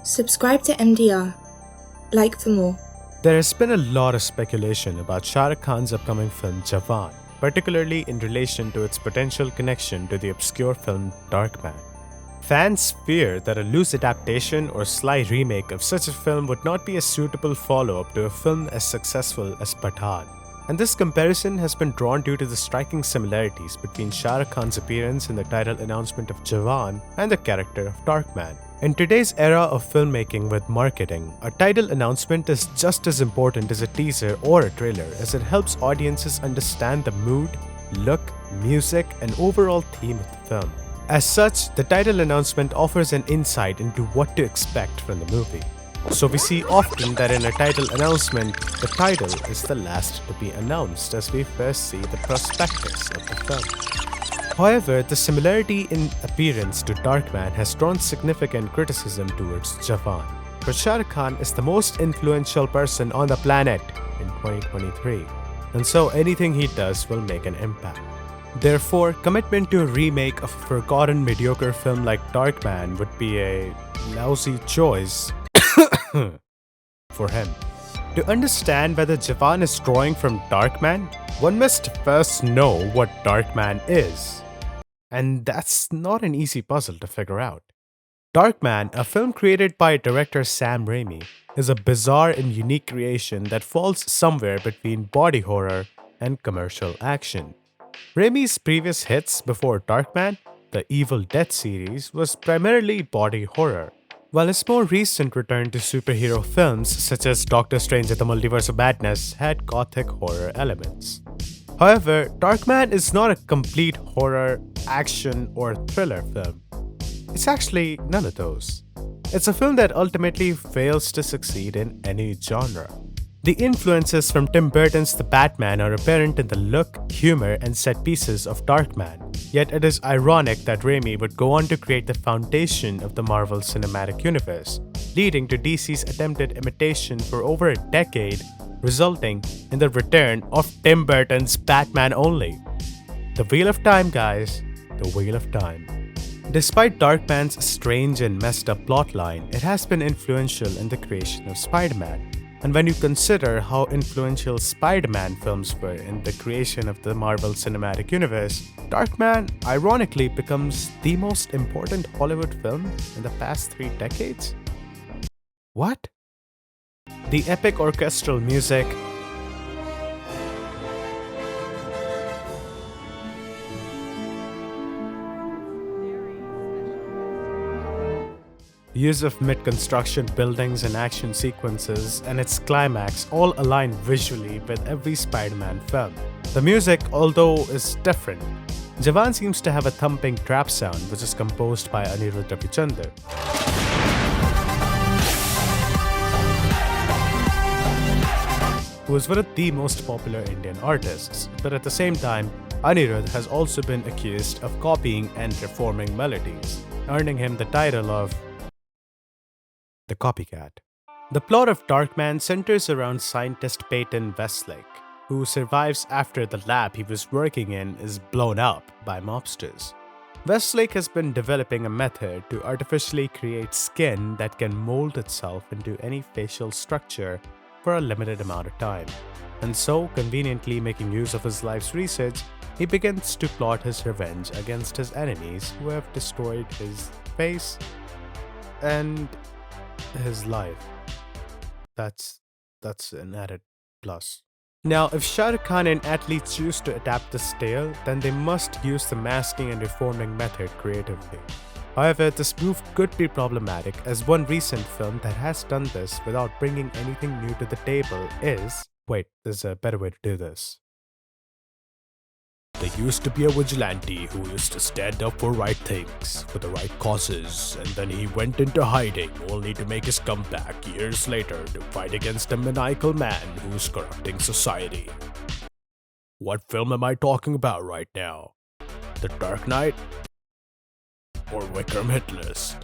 Subscribe to MDR. Like for more. There has been a lot of speculation about Shah Rukh Khan's upcoming film Jawan, particularly in relation to its potential connection to the obscure film Darkman. Fans fear that a loose adaptation or sly remake of such a film would not be a suitable follow-up to a film as successful as Pathaan. And this comparison has been drawn due to the striking similarities between Shah Rukh Khan's appearance in the title announcement of Jawan and the character of Darkman. In today's era of filmmaking with marketing, a title announcement is just as important as a teaser or a trailer, as it helps audiences understand the mood, look, music, and overall theme of the film. As such, the title announcement offers an insight into what to expect from the movie. So we see often that in a title announcement, the title is the last to be announced, as we first see the prospectus of the film. However, the similarity in appearance to Darkman has drawn significant criticism towards Jawan. For Shah Rukh Khan is the most influential person on the planet in 2023, and so anything he does will make an impact. Therefore, commitment to a remake of a forgotten mediocre film like Darkman would be a lousy choice for him. To understand whether Jawan is drawing from Darkman, one must first know what Darkman is. And that's not an easy puzzle to figure out. Darkman, a film created by director Sam Raimi, is a bizarre and unique creation that falls somewhere between body horror and commercial action. Raimi's previous hits before Darkman, the Evil Dead series, was primarily body horror, while his more recent return to superhero films such as Doctor Strange and the Multiverse of Madness had gothic horror elements. However, Darkman is not a complete horror, action, or thriller film. It's actually none of those. It's a film that ultimately fails to succeed in any genre. The influences from Tim Burton's The Batman are apparent in the look, humor, and set pieces of Darkman, yet it is ironic that Raimi would go on to create the foundation of the Marvel Cinematic Universe, leading to DC's attempted imitation for over a decade, resulting in the return of Tim Burton's Batman only. The Wheel of Time, guys. The Wheel of Time. Despite Darkman's strange and messed up plotline, it has been influential in the creation of Spider-Man. And when you consider how influential Spider-Man films were in the creation of the Marvel Cinematic Universe, Darkman ironically becomes the most important Hollywood film in the past 3 decades. What? The epic orchestral music, use of mid-construction buildings and action sequences, and its climax all align visually with every Spider-Man film. The music, although is different, Jawan seems to have a thumping trap sound which is composed by Anirudh Ravichander, who is one of the most popular Indian artists, but at the same time, Anirudh has also been accused of copying and reforming melodies, earning him the title of the copycat. The plot of Darkman centers around scientist Peyton Westlake, who survives after the lab he was working in is blown up by mobsters. Westlake has been developing a method to artificially create skin that can mold itself into any facial structure for a limited amount of time. And so, conveniently making use of his life's research, he begins to plot his revenge against his enemies who have destroyed his face and his life. That's an added plus. Now, if Shah Rukh Khan and athletes choose to adapt this tale, then they must use the masking and reforming method creatively. However, this move could be problematic, as one recent film that has done this without bringing anything new to the table is... Wait, there's a better way to do this. There used to be a vigilante who used to stand up for right things, for the right causes, and then he went into hiding only to make his comeback years later to fight against a maniacal man who's corrupting society. What film am I talking about right now? The Dark Knight? Or Vikram Hit List?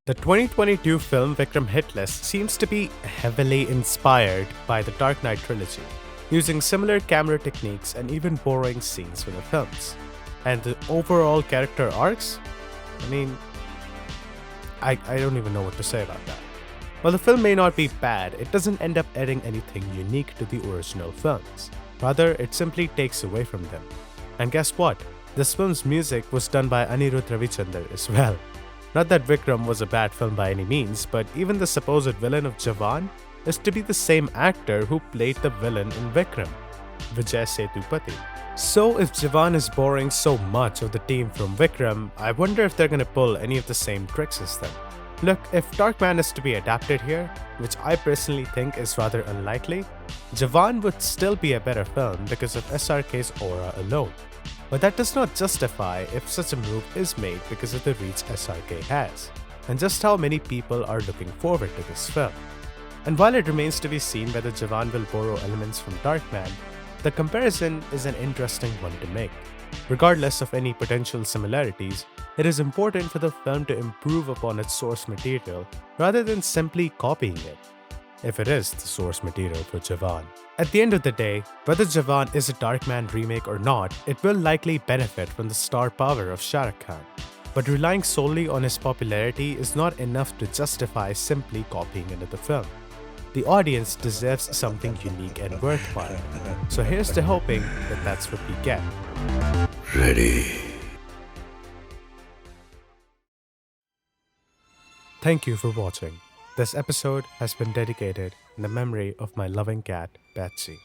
The 2022 film Vikram Hit List seems to be heavily inspired by the Dark Knight trilogy, using similar camera techniques and even borrowing scenes from the films. And the overall character arcs? I mean, I don't even know what to say about that. While the film may not be bad, it doesn't end up adding anything unique to the original films. Rather, it simply takes away from them. And guess what? This film's music was done by Anirudh Ravichander as well. Not that Vikram was a bad film by any means, but even the supposed villain of Jawan is to be the same actor who played the villain in Vikram, Vijay Sethupathi. So if Jawan is borrowing so much of the team from Vikram, I wonder if they're gonna pull any of the same tricks as them. Look, if Darkman is to be adapted here, which I personally think is rather unlikely, Jawan would still be a better film because of SRK's aura alone. But that does not justify if such a move is made because of the reach SRK has, and just how many people are looking forward to this film. And while it remains to be seen whether Jawan will borrow elements from Darkman, the comparison is an interesting one to make. Regardless of any potential similarities, it is important for the film to improve upon its source material rather than simply copying it, if it is the source material for Jawan. At the end of the day, whether Jawan is a Darkman remake or not, it will likely benefit from the star power of Shah Rukh Khan. But relying solely on his popularity is not enough to justify simply copying another film. The audience deserves something unique and worthwhile. So here's to hoping that that's what we get. Ready. Thank you for watching. This episode has been dedicated in the memory of my loving cat, Betsy.